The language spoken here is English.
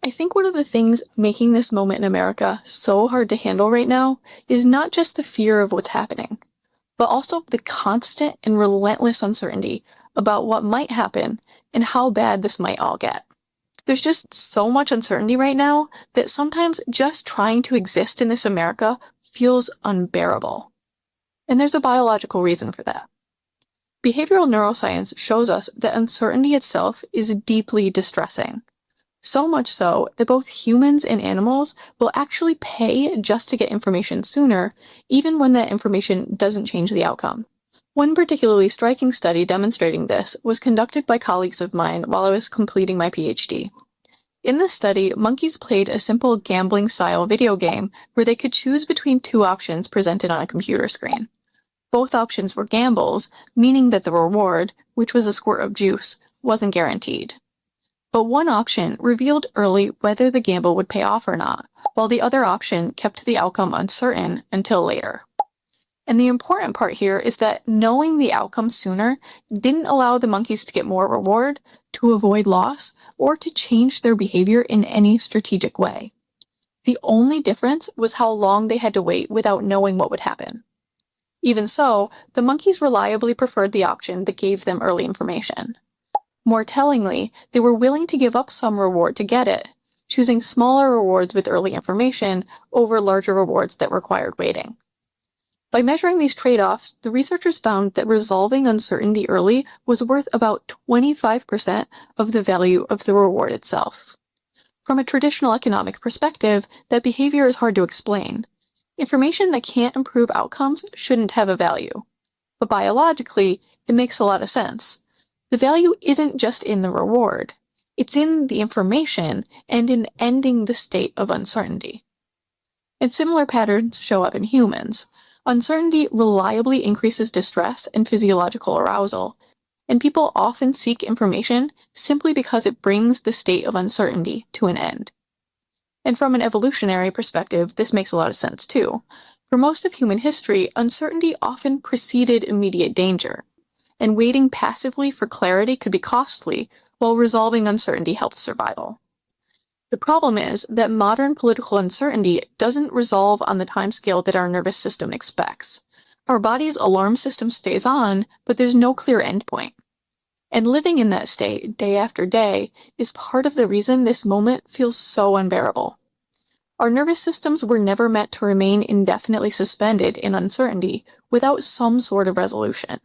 I think one of the things making this moment in America so hard to handle right now is not just the fear of what's happening, but also the constant and relentless uncertainty about what might happen and how bad this might all get. There's just so much uncertainty right now that sometimes just trying to exist in this America feels unbearable. And there's a biological reason for that. Behavioral neuroscience shows us that uncertainty itself is deeply distressing. So much so that both humans and animals will actually pay just to get information sooner, even when that information doesn't change the outcome. One particularly striking study demonstrating this was conducted by colleagues of mine while I was completing my PhD. In this study, monkeys played a simple gambling-style video game where they could choose between two options presented on a computer screen. Both options were gambles, meaning that the reward, which was a squirt of juice, wasn't guaranteed. But one option revealed early whether the gamble would pay off or not, while the other option kept the outcome uncertain until later. And the important part here is that knowing the outcome sooner didn't allow the monkeys to get more reward, to avoid loss, or to change their behavior in any strategic way. The only difference was how long they had to wait without knowing what would happen. Even so, the monkeys reliably preferred the option that gave them early information. More tellingly, they were willing to give up some reward to get it, choosing smaller rewards with early information over larger rewards that required waiting. By measuring these trade-offs, the researchers found that resolving uncertainty early was worth about 25% of the value of the reward itself. From a traditional economic perspective, that behavior is hard to explain. Information that can't improve outcomes shouldn't have a value. But biologically, it makes a lot of sense. The value isn't just in the reward. It's in the information and in ending the state of uncertainty. And similar patterns show up in humans. Uncertainty reliably increases distress and physiological arousal, and people often seek information simply because it brings the state of uncertainty to an end. And from an evolutionary perspective, this makes a lot of sense too. For most of human history, uncertainty often preceded immediate danger, and waiting passively for clarity could be costly, while resolving uncertainty helped survival. The problem is that modern political uncertainty doesn't resolve on the timescale that our nervous system expects. Our body's alarm system stays on, but there's no clear endpoint. And living in that state day after day is part of the reason this moment feels so unbearable. Our nervous systems were never meant to remain indefinitely suspended in uncertainty without some sort of resolution.